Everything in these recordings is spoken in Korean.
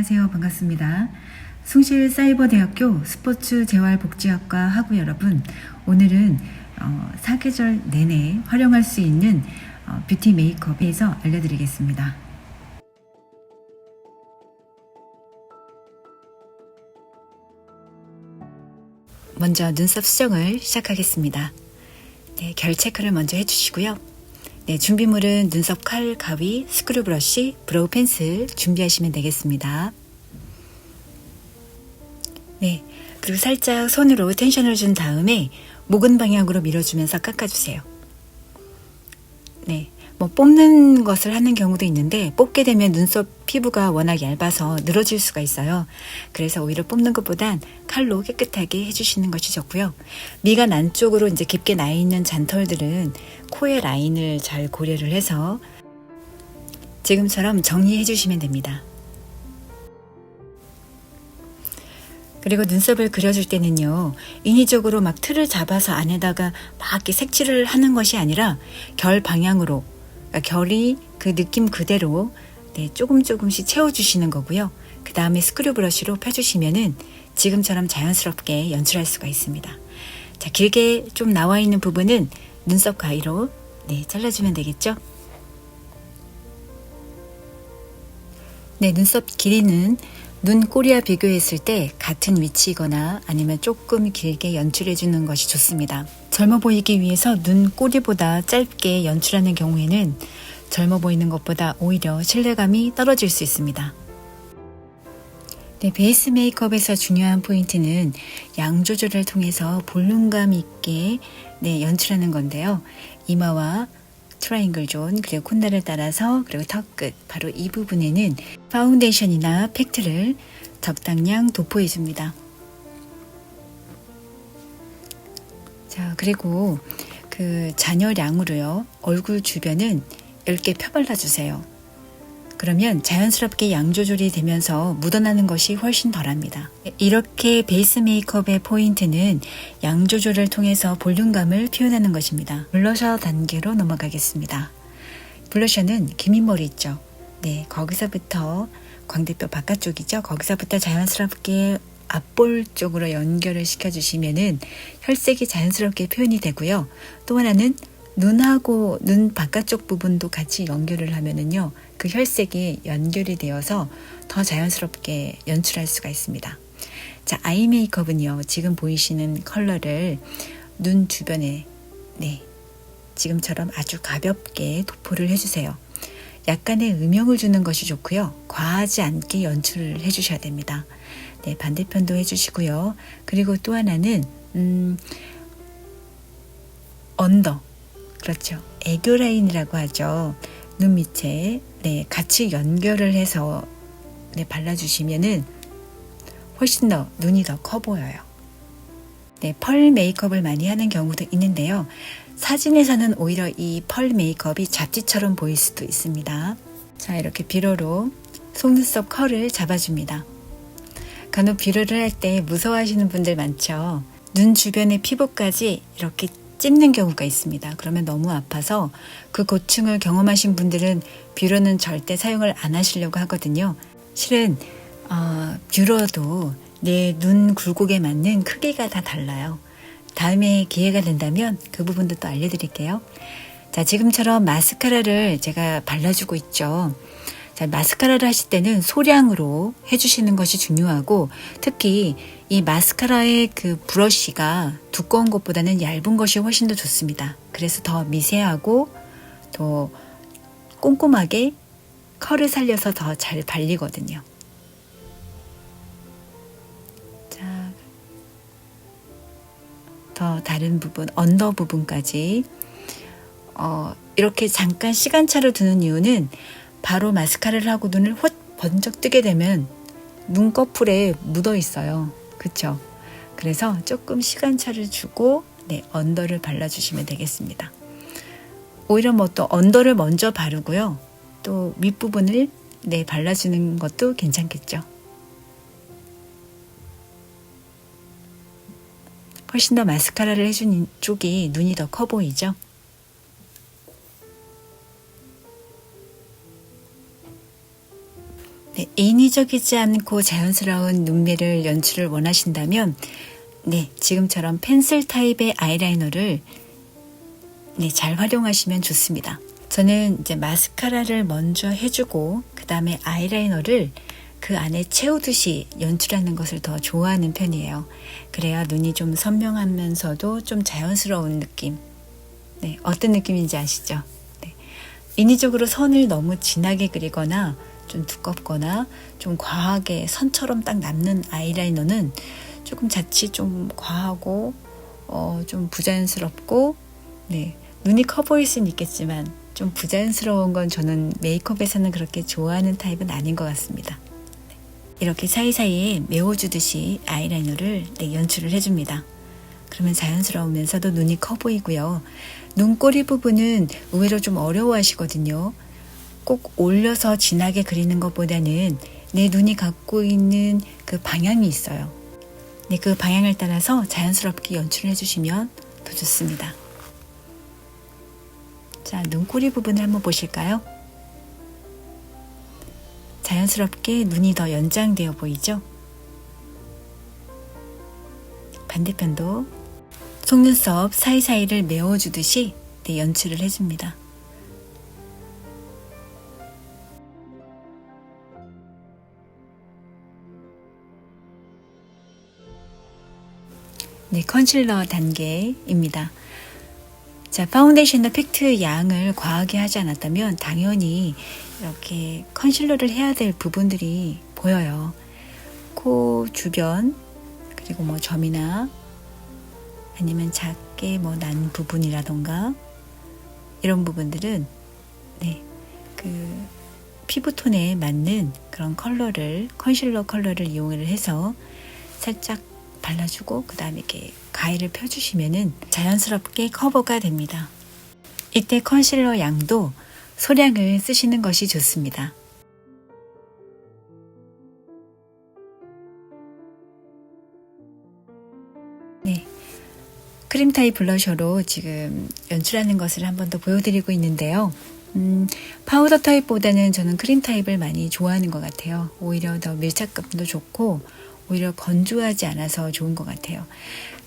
안녕하세요. 반갑습니다. 숭실사이버대학교 스포츠재활복지학과 학우 여러분, 오늘은 사계절 내내 활용할 수 있는 뷰티 메이크업에 대해서 알려드리겠습니다. 먼저 눈썹 수정을 시작하겠습니다. 네, 결 체크를 먼저 해주시고요. 네, 준비물은 눈썹 칼, 가위, 스크류 브러쉬, 브로우 펜슬 준비하시면 되겠습니다. 네, 그리고 살짝 손으로 텐션을 준 다음에 목은 방향으로 밀어주면서 깎아주세요. 네, 뭐 뽑는 것을 하는 경우도 있는데 뽑게 되면 눈썹 피부가 워낙 얇아서 늘어질 수가 있어요. 그래서 오히려 뽑는 것보단 칼로 깨끗하게 해주시는 것이 좋고요. 미간 안쪽으로 이제 깊게 나 있는 잔털들은 코의 라인을 잘 고려를 해서 지금처럼 정리해 주시면 됩니다. 그리고 눈썹을 그려줄 때는요, 인위적으로 막 틀을 잡아서 안에다가 막 이렇게 색칠을 하는 것이 아니라 결 방향으로, 그러니까 결이 그 느낌 그대로 조금씩 채워주시는 거고요. 그 다음에 스크류 브러쉬로 펴주시면은 지금처럼 자연스럽게 연출할 수가 있습니다. 자, 길게 좀 나와 있는 부분은 눈썹 가위로 잘라주면 되겠죠? 네, 눈썹 길이는 눈 꼬리와 비교했을 때 같은 위치이거나 아니면 조금 길게 연출해 주는 것이 좋습니다. 젊어 보이기 위해서 눈 꼬리보다 짧게 연출하는 경우에는 젊어 보이는 것보다 오히려 신뢰감이 떨어질 수 있습니다. 네, 베이스 메이크업에서 중요한 포인트는 양 조절을 통해서 볼륨감 있게 연출하는 건데요. 이마와 트라이앵글 존, 그리고 콧날을 따라서, 그리고 턱끝, 바로 이 부분에는 파운데이션이나 팩트를 적당량 도포해 줍니다. 자, 그리고 그 잔여량으로요, 얼굴 주변은 얇게 펴발라 주세요. 그러면 자연스럽게 양 조절이 되면서 묻어나는 것이 훨씬 덜합니다. 이렇게 베이스 메이크업의 포인트는 양 조절을 통해서 볼륨감을 표현하는 것입니다. 블러셔 단계로 넘어가겠습니다. 블러셔는 기민머리 있죠. 네, 거기서부터 광대뼈 바깥쪽이죠. 거기서부터 자연스럽게 앞볼 쪽으로 연결을 시켜주시면은 혈색이 자연스럽게 표현이 되고요. 또 하나는 눈하고 눈 바깥쪽 부분도 같이 연결을 하면은요, 그 혈색이 연결이 되어서 더 자연스럽게 연출할 수가 있습니다. 자, 아이 메이크업은요, 지금 보이시는 컬러를 눈 주변에 지금처럼 아주 가볍게 도포를 해주세요. 약간의 음영을 주는 것이 좋고요. 과하지 않게 연출을 해주셔야 됩니다. 네, 반대편도 해주시고요. 그리고 또 하나는 언더, 그렇죠. 애교 라인이라고 하죠. 눈 밑에 같이 연결을 해서 발라주시면은 훨씬 더 눈이 더 커 보여요. 펄 메이크업을 많이 하는 경우도 있는데요. 사진에서는 오히려 이 펄 메이크업이 잡지처럼 보일 수도 있습니다. 자, 이렇게 뷰러로 속눈썹 컬을 잡아줍니다. 간혹 뷰러를 할 때 무서워하시는 분들 많죠. 눈 주변의 피부까지 이렇게 찝는 경우가 있습니다. 그러면 너무 아파서 그 고충을 경험하신 분들은 뷰러는 절대 사용을 안 하시려고 하거든요. 실은 뷰러도 내 눈 굴곡에 맞는 크기가 다 달라요. 다음에 기회가 된다면 그 부분도 또 알려드릴게요. 자, 지금처럼 마스카라를 제가 발라주고 있죠. 자, 마스카라를 하실 때는 소량으로 해주시는 것이 중요하고, 특히 이 마스카라의 그 브러쉬가 두꺼운 것보다는 얇은 것이 훨씬 더 좋습니다. 그래서 더 미세하고 더 꼼꼼하게 컬을 살려서 더 잘 발리거든요. 자, 더 다른 부분, 언더 부분까지 이렇게 잠깐 시간차를 두는 이유는 바로 마스카라를 하고 눈을 헛 번쩍 뜨게 되면 눈꺼풀에 묻어 있어요. 그쵸? 그래서 조금 시간차를 주고 언더를 발라주시면 되겠습니다. 오히려 뭐 또 언더를 먼저 바르고요. 또 윗부분을 발라주는 것도 괜찮겠죠. 훨씬 더 마스카라를 해준 쪽이 눈이 더 커 보이죠? 네, 인위적이지 않고 자연스러운 눈매를 연출을 원하신다면 네, 지금처럼 펜슬 타입의 아이라이너를 네, 잘 활용하시면 좋습니다. 저는 이제 마스카라를 먼저 해주고 그 다음에 아이라이너를 그 안에 채우듯이 연출하는 것을 더 좋아하는 편이에요. 그래야 눈이 좀 선명하면서도 좀 자연스러운 느낌. 네, 어떤 느낌인지 아시죠? 네. 인위적으로 선을 너무 진하게 그리거나 좀 두껍거나 좀 과하게 선처럼 딱 남는 아이라이너는 조금 자칫 좀 과하고 좀 부자연스럽고 네, 눈이 커 보일 수는 있겠지만 좀 부자연스러운 건 저는 메이크업에서는 그렇게 좋아하는 타입은 아닌 것 같습니다. 네, 이렇게 사이사이에 메워주듯이 아이라이너를 네, 연출을 해줍니다. 그러면 자연스러우면서도 눈이 커 보이고요. 눈꼬리 부분은 의외로 좀 어려워하시거든요. 꼭 올려서 진하게 그리는 것보다는 내 눈이 갖고 있는 그 방향이 있어요. 네, 그 방향을 따라서 자연스럽게 연출을 해주시면 더 좋습니다. 자, 눈꼬리 부분을 한번 보실까요? 자연스럽게 눈이 더 연장되어 보이죠? 반대편도 속눈썹 사이사이를 메워주듯이 네, 연출을 해줍니다. 네, 컨실러 단계입니다. 자, 파운데이션의 팩트 양을 과하게 하지 않았다면 당연히 이렇게 컨실러를 해야 될 부분들이 보여요. 코 주변, 그리고 뭐 점이나 아니면 작게 뭐 난 부분이라던가 이런 부분들은 네, 그 피부톤에 맞는 그런 컬러를, 컨실러 컬러를 이용을 해서 살짝 발라주고 그 다음에 이렇게 가위를 펴주시면은 자연스럽게 커버가 됩니다. 이때 컨실러 양도 소량을 쓰시는 것이 좋습니다. 네, 크림 타입 블러셔로 지금 연출하는 것을 한 번 더 보여드리고 있는데요. 파우더 타입보다는 저는 크림 타입을 많이 좋아하는 것 같아요. 오히려 더 밀착감도 좋고 오히려 건조하지 않아서 좋은 것 같아요.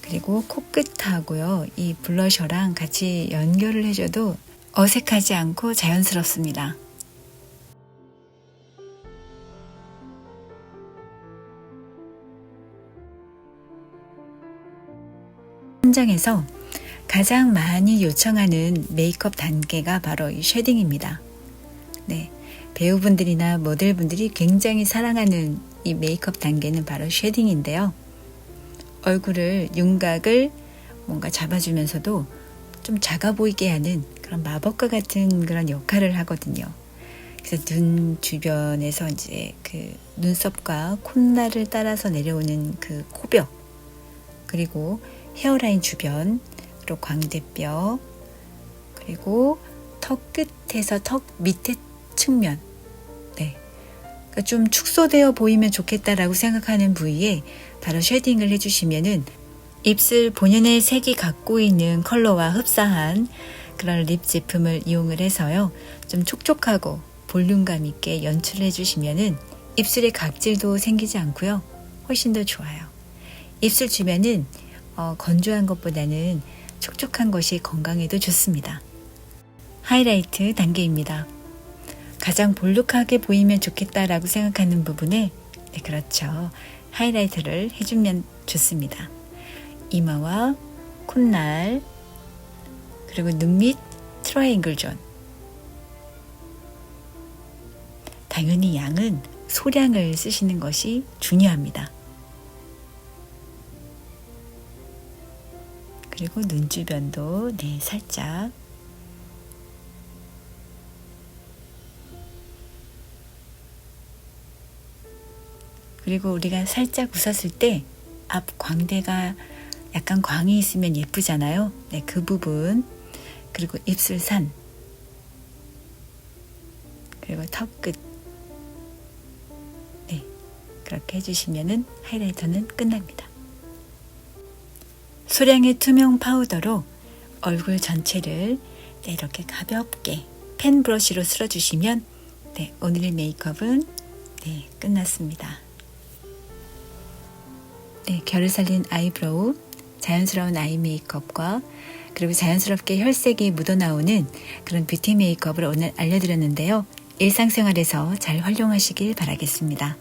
그리고 코끝하고요, 이 블러셔랑 같이 연결을 해줘도 어색하지 않고 자연스럽습니다. 현장에서 가장 많이 요청하는 메이크업 단계가 바로 이 쉐딩입니다. 네, 배우분들이나 모델분들이 굉장히 사랑하는 이 메이크업 단계는 바로 쉐딩인데요. 얼굴을, 윤곽을 뭔가 잡아주면서도 좀 작아 보이게 하는 그런 마법과 같은 그런 역할을 하거든요. 그래서 눈 주변에서 이제 그 눈썹과 콧날을 따라서 내려오는 그 코벽, 그리고 헤어라인 주변, 그리고 광대뼈, 그리고 턱 끝에서 턱 밑에 측면, 네, 그러니까 좀 축소되어 보이면 좋겠다라고 생각하는 부위에 바로 쉐딩을 해주시면은 입술 본연의 색이 갖고 있는 컬러와 흡사한 그런 립 제품을 이용을 해서요, 좀 촉촉하고 볼륨감 있게 연출을 해주시면은 입술에 각질도 생기지 않고요, 훨씬 더 좋아요. 입술 주변은 건조한 것보다는 촉촉한 것이 건강에도 좋습니다. 하이라이트 단계입니다. 가장 볼록하게 보이면 좋겠다라고 생각하는 부분에 네, 그렇죠. 하이라이트를 해주면 좋습니다. 이마와 콧날, 그리고 눈 밑 트라이앵글 존. 당연히 양은 소량을 쓰시는 것이 중요합니다. 그리고 눈 주변도 네, 살짝. 그리고 우리가 살짝 웃었을 때 앞 광대가 약간 광이 있으면 예쁘잖아요. 네, 그 부분, 그리고 입술산, 그리고 턱끝. 네, 그렇게 해주시면은 하이라이터는 끝납니다. 소량의 투명 파우더로 얼굴 전체를 네, 이렇게 가볍게 펜 브러쉬로 쓸어주시면 네, 오늘의 메이크업은 네, 끝났습니다. 네, 결을 살린 아이브로우, 자연스러운 아이 메이크업과 그리고 자연스럽게 혈색이 묻어나오는 그런 뷰티 메이크업을 오늘 알려드렸는데요. 일상생활에서 잘 활용하시길 바라겠습니다.